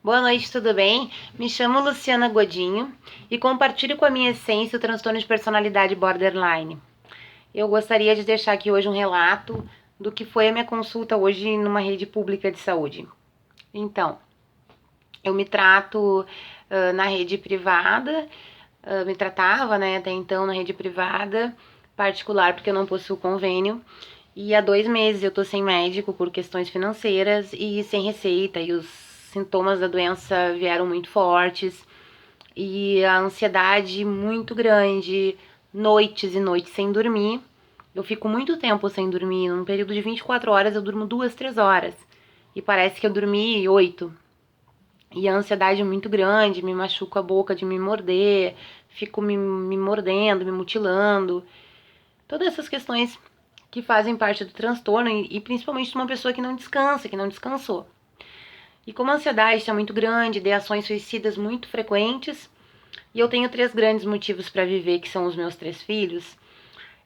Boa noite, tudo bem? Me chamo Luciana Godinho e compartilho com a minha essência o transtorno de personalidade borderline. Eu gostaria de deixar aqui hoje um relato do que foi a minha consulta hoje numa rede pública de saúde. Então, eu me trato na rede privada, me tratava, né, até então na rede privada, particular, porque eu não possuo convênio. E há 2 meses eu tô sem médico por questões financeiras e sem receita, e os sintomas da doença vieram muito fortes, e a ansiedade muito grande, noites e noites sem dormir. Eu fico muito tempo sem dormir, num período de 24 horas eu durmo 2, 3 horas, e parece que eu dormi 8. E a ansiedade é muito grande, me machuca a boca de me morder, fico me mordendo, me mutilando. Todas essas questões que fazem parte do transtorno e principalmente de uma pessoa que não descansa, que não descansou. E como a ansiedade está muito grande, ideações suicidas muito frequentes, e eu tenho 3 grandes motivos para viver, que são os meus 3 filhos,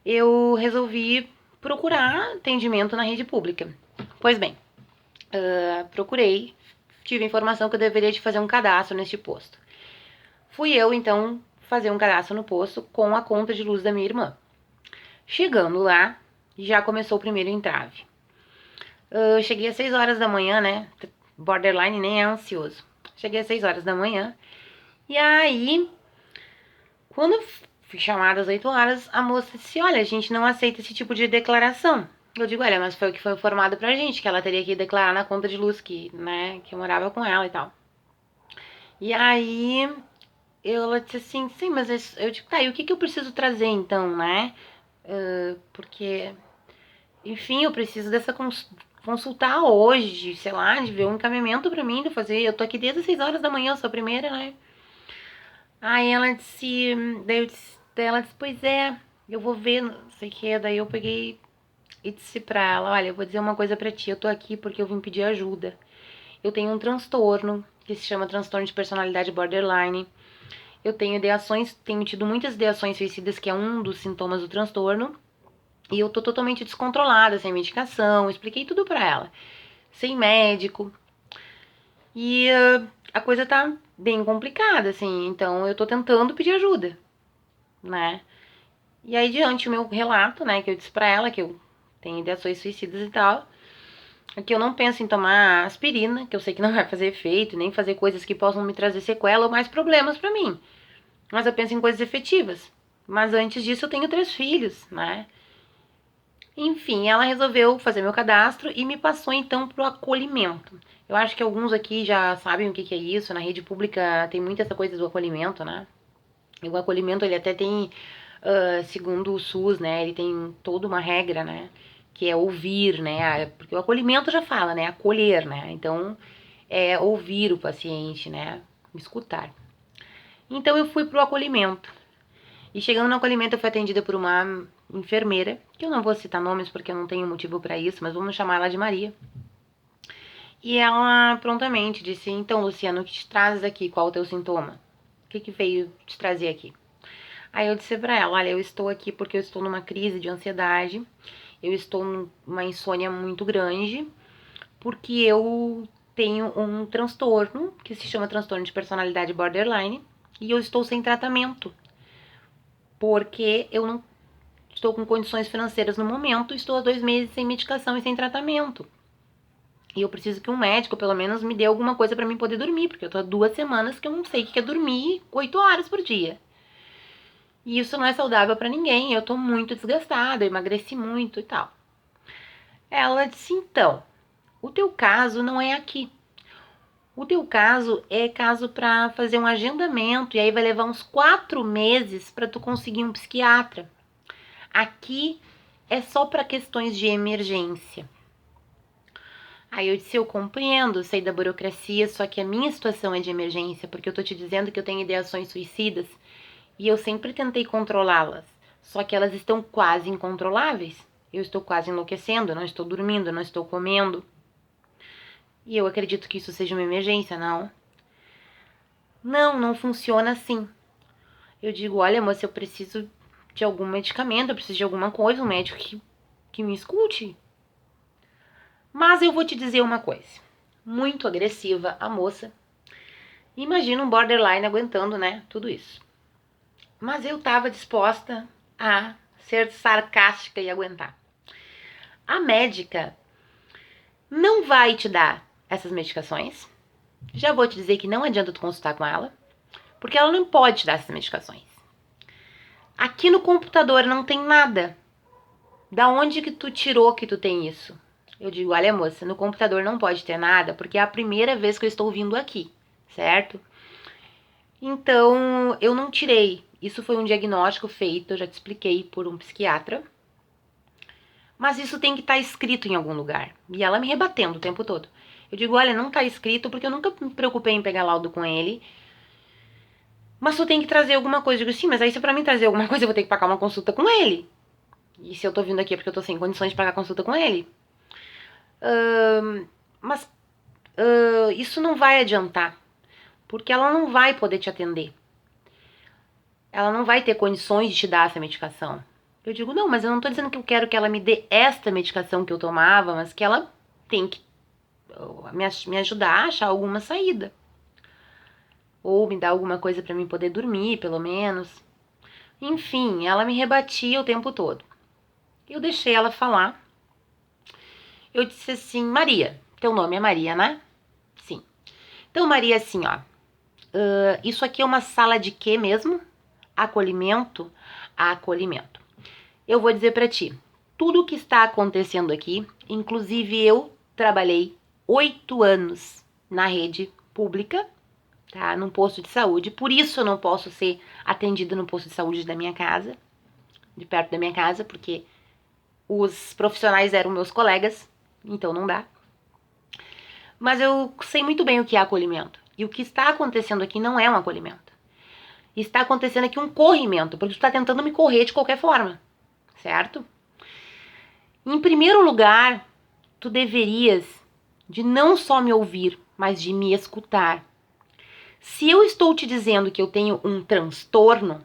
eu resolvi procurar atendimento na rede pública. Pois bem, procurei, tive a informação que eu deveria de fazer um cadastro neste posto. Fui eu, então, fazer um cadastro no posto com a conta de luz da minha irmã. Chegando lá, já começou o primeiro entrave. Eu cheguei às 6 horas da manhã, né? Borderline nem é ansioso. Cheguei às 6 horas da manhã. E aí, quando fui chamada às 8 horas, a moça disse: olha, a gente não aceita esse tipo de declaração. Eu digo: olha, mas foi o que foi informado pra gente, que ela teria que declarar na conta de luz, que, né, que eu morava com ela e tal. E aí, ela disse assim: sim, mas eu digo: tá, e o que eu preciso trazer então, né? Porque, enfim, eu preciso dessa consultar hoje, sei lá, de ver um encaminhamento pra mim, de fazer. Eu tô aqui desde as 6 horas da manhã, eu sou a primeira, né? Aí ela disse, daí ela disse, pois é, eu vou ver, não sei o que. Daí eu peguei e disse pra ela: olha, eu vou dizer uma coisa pra ti, eu tô aqui porque eu vim pedir ajuda. Eu tenho um transtorno que se chama transtorno de personalidade borderline. Eu tenho ideações, tenho tido muitas ideações suicidas, que é um dos sintomas do transtorno. E eu tô totalmente descontrolada, sem medicação. Expliquei tudo pra ela, sem médico. E a coisa tá bem complicada, assim. Então eu tô tentando pedir ajuda, né? E aí, diante do meu relato, né, que eu disse pra ela que eu tenho ideações suicidas e tal, que eu não penso em tomar aspirina, que eu sei que não vai fazer efeito, nem fazer coisas que possam me trazer sequela ou mais problemas pra mim. Mas eu penso em coisas efetivas. Mas antes disso eu tenho 3 filhos, né? Enfim, ela resolveu fazer meu cadastro e me passou então pro acolhimento. Eu acho que alguns aqui já sabem o que é isso. Na rede pública tem muito essa coisa do acolhimento, né? E o acolhimento, ele até tem, segundo o SUS, né? Ele tem toda uma regra, né? Que é ouvir, né? Porque o acolhimento já fala, né? Acolher, né? Então, é ouvir o paciente, né? Escutar. Então, eu fui pro acolhimento. E chegando no acolhimento, eu fui atendida por uma enfermeira, que eu não vou citar nomes porque eu não tenho motivo para isso, mas vamos chamar ela de Maria. E ela prontamente disse: então, Luciano, o que te trazes aqui? Qual o teu sintoma? O que veio te trazer aqui? Aí eu disse pra ela: olha, eu estou aqui porque eu estou numa crise de ansiedade, eu estou numa insônia muito grande, porque eu tenho um transtorno que se chama transtorno de personalidade borderline e eu estou sem tratamento, porque eu não estou com condições financeiras no momento, estou há 2 meses sem medicação e sem tratamento. E eu preciso que um médico, pelo menos, me dê alguma coisa pra mim poder dormir, porque eu tô há 2 semanas que eu não sei o que é dormir 8 horas por dia. E isso não é saudável pra ninguém, eu tô muito desgastada, eu emagreci muito e tal. Ela disse: então, o teu caso não é aqui. O teu caso é caso pra fazer um agendamento, e aí vai levar uns 4 meses pra tu conseguir um psiquiatra. Aqui é só pra questões de emergência. Aí eu disse: eu compreendo, sei da burocracia, só que a minha situação é de emergência, porque eu tô te dizendo que eu tenho ideações suicidas e eu sempre tentei controlá-las, só que elas estão quase incontroláveis. Eu estou quase enlouquecendo, não estou dormindo, não estou comendo. E eu acredito que isso seja uma emergência, não? Não, não funciona assim. Eu digo: olha, moça, eu preciso de algum medicamento, eu preciso de alguma coisa, um médico que me escute. Mas eu vou te dizer uma coisa. Muito agressiva a moça. Imagina um borderline aguentando, né, tudo isso. Mas eu tava disposta a ser sarcástica e aguentar. A médica não vai te dar essas medicações. Já vou te dizer que não adianta tu consultar com ela, porque ela não pode te dar essas medicações. Aqui no computador não tem nada. Da onde que tu tirou que tu tem isso? Eu digo, olha moça, no computador não pode ter nada, porque é a primeira vez que eu estou vindo aqui, certo? Então, eu não tirei. Isso foi um diagnóstico feito, eu já te expliquei, por um psiquiatra. Mas isso tem que estar escrito em algum lugar. E ela me rebatendo o tempo todo. Eu digo, olha, não está escrito porque eu nunca me preocupei em pegar laudo com ele. Mas tu tem que trazer alguma coisa. Eu digo, sim, mas aí se pra mim trazer alguma coisa eu vou ter que pagar uma consulta com ele. E se eu tô vindo aqui é porque eu tô sem condições de pagar consulta com ele. Mas isso não vai adiantar. Porque ela não vai poder te atender. Ela não vai ter condições de te dar essa medicação. Eu digo, não, mas eu não tô dizendo que eu quero que ela me dê esta medicação que eu tomava, mas que ela tem que me ajudar a achar alguma saída. Ou me dar alguma coisa pra mim poder dormir, pelo menos. Enfim, ela me rebatia o tempo todo. Eu deixei ela falar. Eu disse assim, Maria, teu nome é Maria, né? Sim. Então, Maria, assim, ó. Isso aqui é uma sala de quê mesmo? Acolhimento? Acolhimento. Eu vou dizer pra ti, tudo o que está acontecendo aqui, inclusive eu trabalhei 8 anos na rede pública, tá? Num posto de saúde, por isso eu não posso ser atendida no posto de saúde da minha casa, de perto da minha casa, porque os profissionais eram meus colegas, então não dá. Mas eu sei muito bem o que é acolhimento. E o que está acontecendo aqui não é um acolhimento. Está acontecendo aqui um corrimento, porque tu está tentando me correr de qualquer forma, certo? Em primeiro lugar, tu deverias de não só me ouvir, mas de me escutar. Se eu estou te dizendo que eu tenho um transtorno,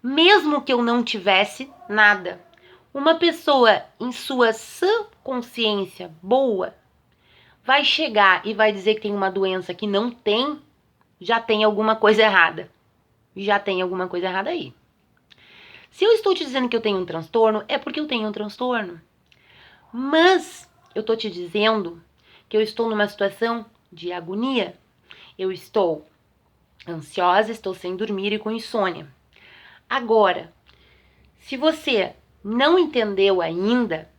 mesmo que eu não tivesse nada, uma pessoa em sua sã consciência boa vai chegar e vai dizer que tem uma doença que não tem, já tem alguma coisa errada. Já tem alguma coisa errada aí. Se eu estou te dizendo que eu tenho um transtorno, é porque eu tenho um transtorno. Mas eu estou te dizendo que eu estou numa situação de agonia. Eu estou ansiosa, estou sem dormir e com insônia. Agora, se você não entendeu ainda,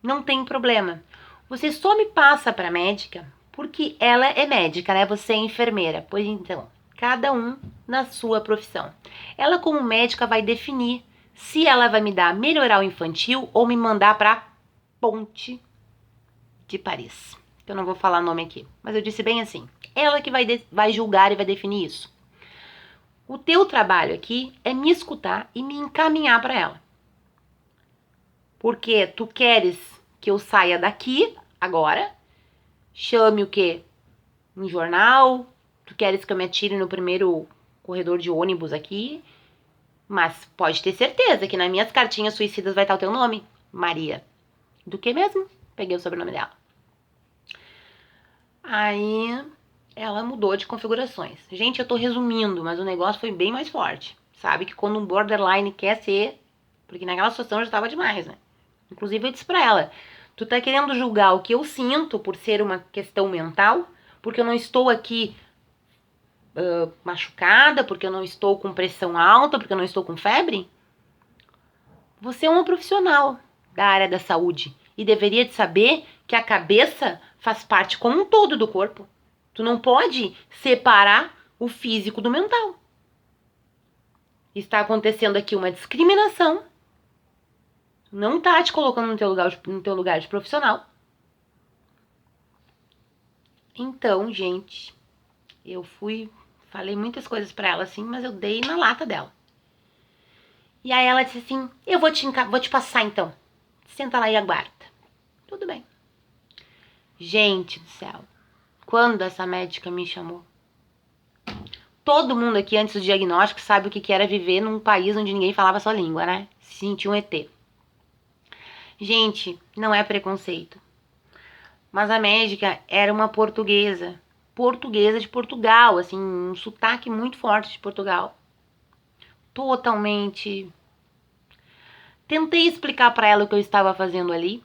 não tem problema. Você só me passa para a médica, porque ela é médica, né? Você é enfermeira. Pois então, cada um na sua profissão. Ela, como médica, vai definir se ela vai me dar melhoral infantil ou me mandar para Ponte de Paris. Eu não vou falar nome aqui, mas eu disse bem assim. Ela que vai julgar e vai definir isso. O teu trabalho aqui é me escutar e me encaminhar para ela. Porque tu queres que eu saia daqui agora, chame o quê? Um jornal, tu queres que eu me atire no primeiro corredor de ônibus aqui, mas pode ter certeza que nas minhas cartinhas suicidas vai estar o teu nome, Maria. Do que mesmo? Peguei o sobrenome dela. Aí ela mudou de configurações. Gente, eu tô resumindo, mas o negócio foi bem mais forte. Sabe que quando um borderline quer ser, porque naquela situação já tava demais, né? Inclusive eu disse pra ela, tu tá querendo julgar o que eu sinto por ser uma questão mental, porque eu não estou aqui machucada, porque eu não estou com pressão alta, porque eu não estou com febre? Você é uma profissional da área da saúde e deveria de saber que a cabeça faz parte como um todo do corpo. Tu não pode separar o físico do mental. Está acontecendo aqui uma discriminação. Não tá te colocando no teu lugar de profissional. Então, gente, eu falei muitas coisas pra ela assim, mas eu dei na lata dela. E aí ela disse assim, eu vou te passar então. Senta lá e aguarda. Tudo bem. Gente do céu, quando essa médica me chamou, todo mundo aqui antes do diagnóstico sabe o que era viver num país onde ninguém falava a sua língua, né? Se sentir um ET. Gente, não é preconceito. Mas a médica era uma portuguesa portuguesa de Portugal, assim, um sotaque muito forte de Portugal. Totalmente. Tentei explicar para ela o que eu estava fazendo ali,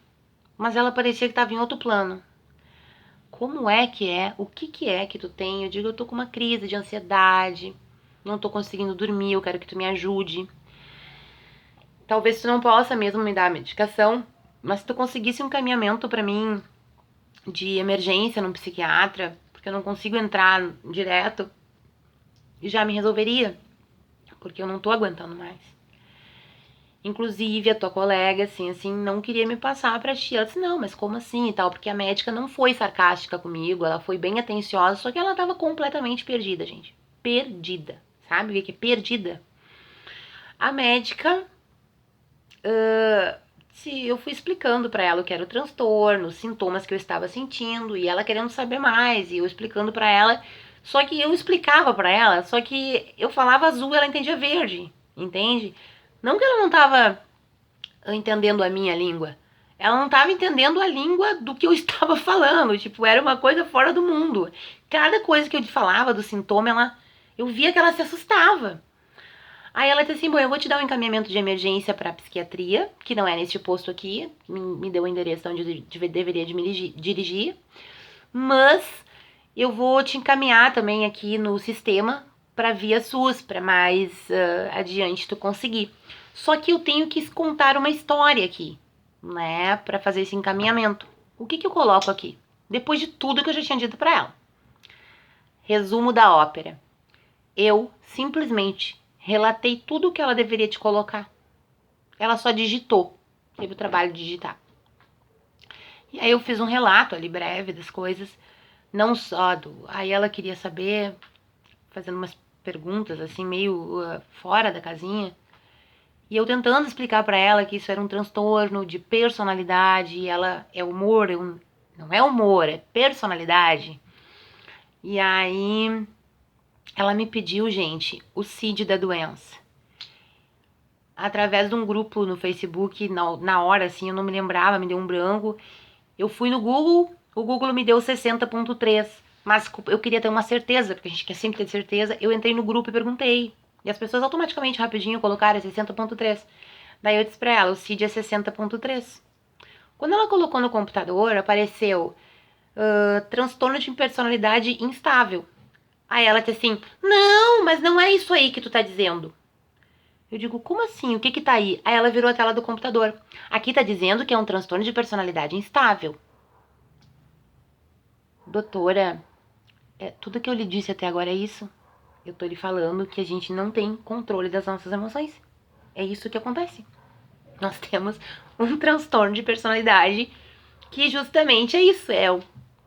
mas ela parecia que estava em outro plano. Como é que é? O que é que tu tem? Eu digo, eu tô com uma crise de ansiedade, não tô conseguindo dormir, eu quero que tu me ajude. Talvez tu não possa mesmo me dar a medicação, mas se tu conseguisse um encaminhamento para mim de emergência num psiquiatra, porque eu não consigo entrar direto, já me resolveria, porque eu não tô aguentando mais. Inclusive, a tua colega, assim, não queria me passar pra ti. Ela disse, não, mas como assim e tal? Porque a médica não foi sarcástica comigo, ela foi bem atenciosa, só que ela tava completamente perdida, gente. Perdida. Sabe o que é perdida? A médica, se eu fui explicando pra ela o que era o transtorno, os sintomas que eu estava sentindo, e ela querendo saber mais, e eu explicando pra ela. Só que eu explicava pra ela, só que eu falava azul e ela entendia verde, entende? Não que ela não tava entendendo a minha língua. Ela não estava entendendo a língua do que eu estava falando. Tipo, era uma coisa fora do mundo. Cada coisa que eu falava do sintoma, eu via que ela se assustava. Aí ela disse assim, bom, eu vou te dar um encaminhamento de emergência para psiquiatria, que não é neste posto aqui, me deu o endereço onde eu deveria de me dirigir, mas eu vou te encaminhar também aqui no sistema para via SUS, para mais adiante tu conseguir. Só que eu tenho que contar uma história aqui, né, para fazer esse encaminhamento. O que eu coloco aqui? Depois de tudo que eu já tinha dito para ela. Resumo da ópera. Eu simplesmente relatei tudo o que ela deveria te colocar. Ela só digitou. Teve o trabalho de digitar. E aí eu fiz um relato ali breve das coisas, não só do... Aí ela queria saber, fazendo umas perguntas assim, meio fora da casinha. E eu tentando explicar pra ela que isso era um transtorno de personalidade, e ela é humor, não é humor, é personalidade. E aí ela me pediu, gente, o CID da doença. Através de um grupo no Facebook, na hora, assim, eu não me lembrava, me deu um branco. Eu fui no Google, o Google me deu 60.3, mas eu queria ter uma certeza, porque a gente quer sempre ter certeza. Eu entrei no grupo e perguntei, e as pessoas automaticamente, rapidinho, colocaram 60.3. Daí eu disse pra ela, o CID é 60.3. Quando ela colocou no computador, apareceu transtorno de personalidade instável. Aí ela disse assim, não, mas não é isso aí que tu tá dizendo. Eu digo, como assim? O que tá aí? Aí ela virou a tela do computador. Aqui tá dizendo que é um transtorno de personalidade instável. Doutora, tudo que eu lhe disse até agora é isso? Eu tô lhe falando que a gente não tem controle das nossas emoções. É isso que acontece. Nós temos um transtorno de personalidade que justamente é isso, é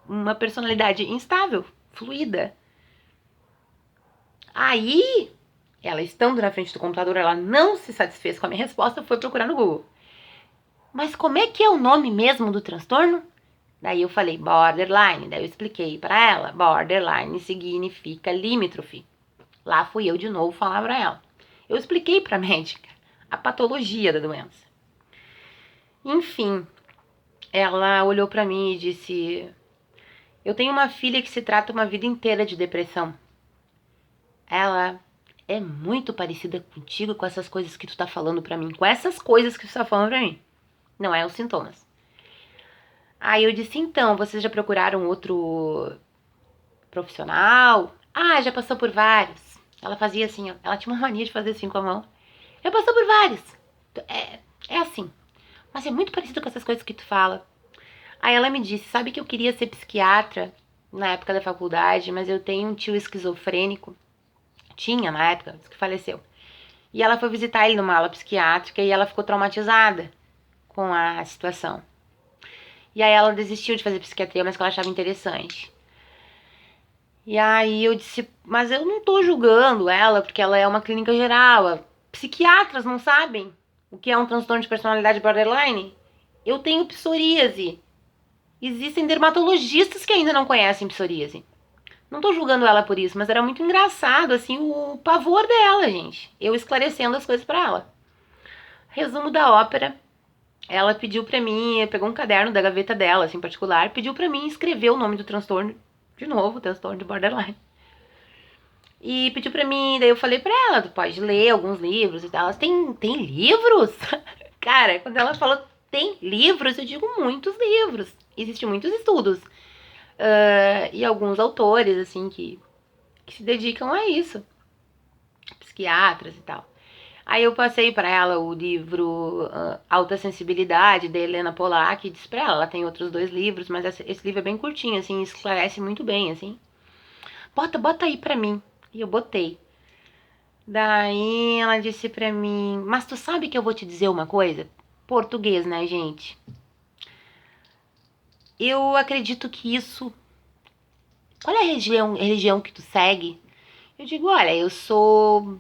uma personalidade instável, fluida. Aí, ela estando na frente do computador, ela não se satisfez com a minha resposta, foi procurar no Google. Mas como é que é o nome mesmo do transtorno? Daí eu falei borderline, daí eu expliquei para ela, borderline significa limítrofe. Lá fui eu de novo falar para ela. Eu expliquei para a médica a patologia da doença. Enfim, ela olhou para mim e disse: eu tenho uma filha que se trata uma vida inteira de depressão. Ela é muito parecida contigo com essas coisas que tu tá falando para mim, com essas coisas que tu tá falando para mim. Não é os sintomas. Aí eu disse, então, vocês já procuraram outro profissional? Ah, já passou por vários. Ela fazia assim, ó. Ela tinha uma mania de fazer assim com a mão. Já passou por vários. É assim. Mas é muito parecido com essas coisas que tu fala. Aí ela me disse, sabe que eu queria ser psiquiatra na época da faculdade, mas eu tenho um tio esquizofrênico. Tinha na época, que faleceu. E ela foi visitar ele numa ala psiquiátrica e ela ficou traumatizada com a situação. E aí ela desistiu de fazer psiquiatria, mas que ela achava interessante. E aí eu disse, mas eu não tô julgando ela, porque ela é uma clínica geral. Psiquiatras não sabem o que é um transtorno de personalidade borderline? Eu tenho psoríase. Existem dermatologistas que ainda não conhecem psoríase. Não tô julgando ela por isso, mas era muito engraçado, assim, o pavor dela, gente. Eu esclarecendo as coisas pra ela. Resumo da ópera. Ela pediu pra mim, pegou um caderno da gaveta dela, assim, em particular, pediu pra mim escrever o nome do transtorno de novo, transtorno de borderline. E pediu pra mim, daí eu falei pra ela, tu pode ler alguns livros e tal. Ela, tem livros? Cara, quando ela falou tem livros, eu digo muitos livros. Existem muitos estudos. E alguns autores, assim, que se dedicam a isso. Psiquiatras e tal. Aí eu passei para ela o livro Alta Sensibilidade, da Helena Polak, e disse pra ela tem outros 2 livros, mas esse livro é bem curtinho, assim, esclarece muito bem, assim. Bota aí pra mim. E eu botei. Daí ela disse pra mim, mas tu sabe que eu vou te dizer uma coisa? Português, né, gente? Eu acredito que isso... Qual é a religião que tu segue? Eu digo, olha, eu sou,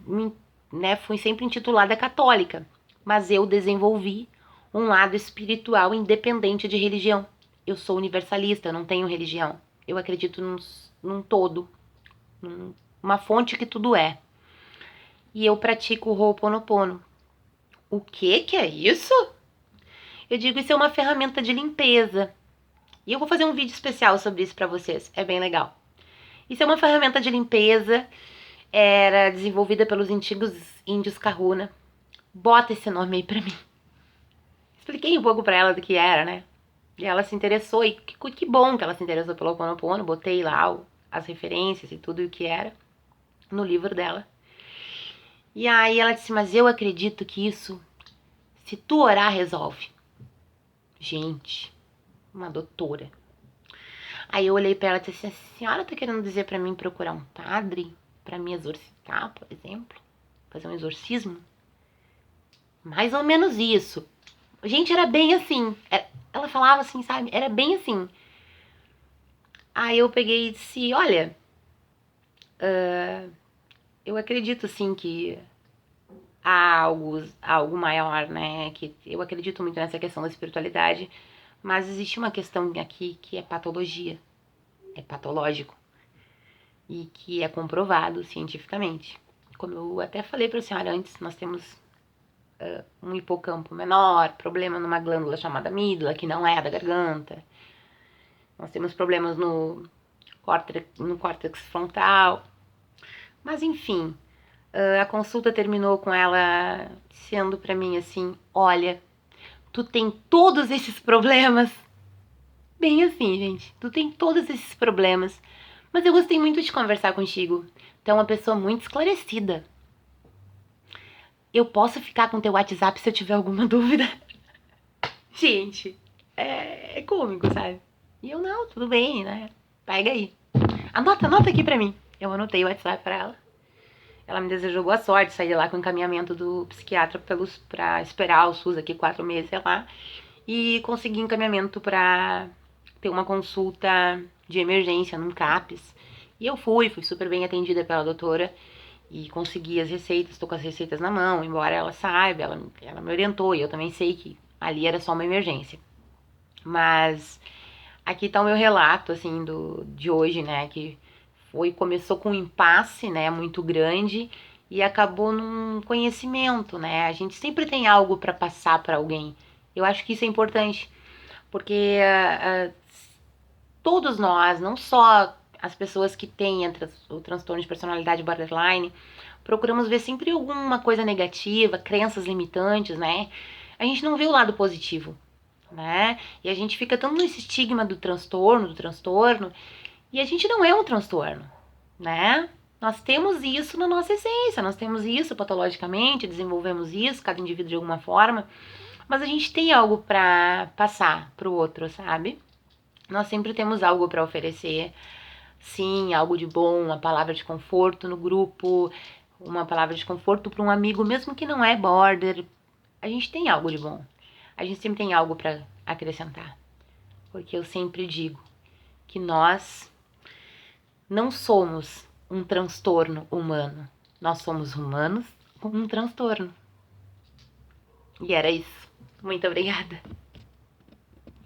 né, fui sempre intitulada católica, mas eu desenvolvi um lado espiritual independente de religião. Eu sou universalista, eu não tenho religião. Eu acredito num todo, numa fonte que tudo é. E eu pratico o Ho'oponopono. O que é isso? Eu digo, isso é uma ferramenta de limpeza. E eu vou fazer um vídeo especial sobre isso pra vocês, é bem legal. Isso é uma ferramenta de limpeza, era desenvolvida pelos antigos índios Kahuna. Bota esse nome aí pra mim. Expliquei um pouco pra ela do que era, né? E ela se interessou, e que bom que ela se interessou pelo Ho'oponopono. Botei lá as referências e tudo o que era no livro dela. E aí ela disse, mas eu acredito que isso, se tu orar, resolve. Gente, uma doutora. Aí eu olhei pra ela e disse assim, a senhora tá querendo dizer pra mim procurar um padre pra me exorcitar, por exemplo? Fazer um exorcismo? Mais ou menos isso. Gente, era bem assim. Ela falava assim, sabe? Era bem assim. Aí eu peguei e disse, olha, eu acredito sim que há algo maior, né? Que eu acredito muito nessa questão da espiritualidade, mas existe uma questão aqui que é patologia. É patológico. E que é comprovado cientificamente. Como eu até falei pra senhora antes, nós temos um hipocampo menor, problema numa glândula chamada amígdala, que não é a da garganta. Nós temos problemas no córtex frontal. Mas enfim, a consulta terminou com ela sendo pra mim assim, olha, tu tem todos esses problemas. Bem assim, gente, tu tem todos esses problemas. Mas eu gostei muito de conversar contigo. Tu é uma pessoa muito esclarecida. Eu posso ficar com teu WhatsApp se eu tiver alguma dúvida? Gente, é cômico, sabe? E eu, não, tudo bem, né? Pega aí. Anota aqui pra mim. Eu anotei o WhatsApp pra ela. Ela me desejou boa sorte, saí lá com o encaminhamento do psiquiatra pra esperar o SUS aqui 4 meses, sei lá. E consegui encaminhamento pra ter uma consulta de emergência num CAPS. E eu fui super bem atendida pela doutora. E consegui as receitas, tô com as receitas na mão, embora ela saiba, ela me orientou, e eu também sei que ali era só uma emergência. Mas aqui tá o meu relato, assim, de hoje, né, que começou com um impasse, né, muito grande, e acabou num conhecimento, né, a gente sempre tem algo para passar para alguém. Eu acho que isso é importante, porque todos nós, não só as pessoas que têm o transtorno de personalidade borderline, procuramos ver sempre alguma coisa negativa, crenças limitantes, né? A gente não vê o lado positivo, né? E a gente fica tão nesse estigma do transtorno, e a gente não é um transtorno, né? Nós temos isso na nossa essência, nós temos isso patologicamente, desenvolvemos isso, cada indivíduo de alguma forma, mas a gente tem algo para passar pro outro, sabe? Nós sempre temos algo para oferecer, sim, algo de bom, uma palavra de conforto no grupo, uma palavra de conforto para um amigo, mesmo que não é border. A gente tem algo de bom. A gente sempre tem algo para acrescentar. Porque eu sempre digo que nós não somos um transtorno humano. Nós somos humanos com um transtorno. E era isso. Muito obrigada.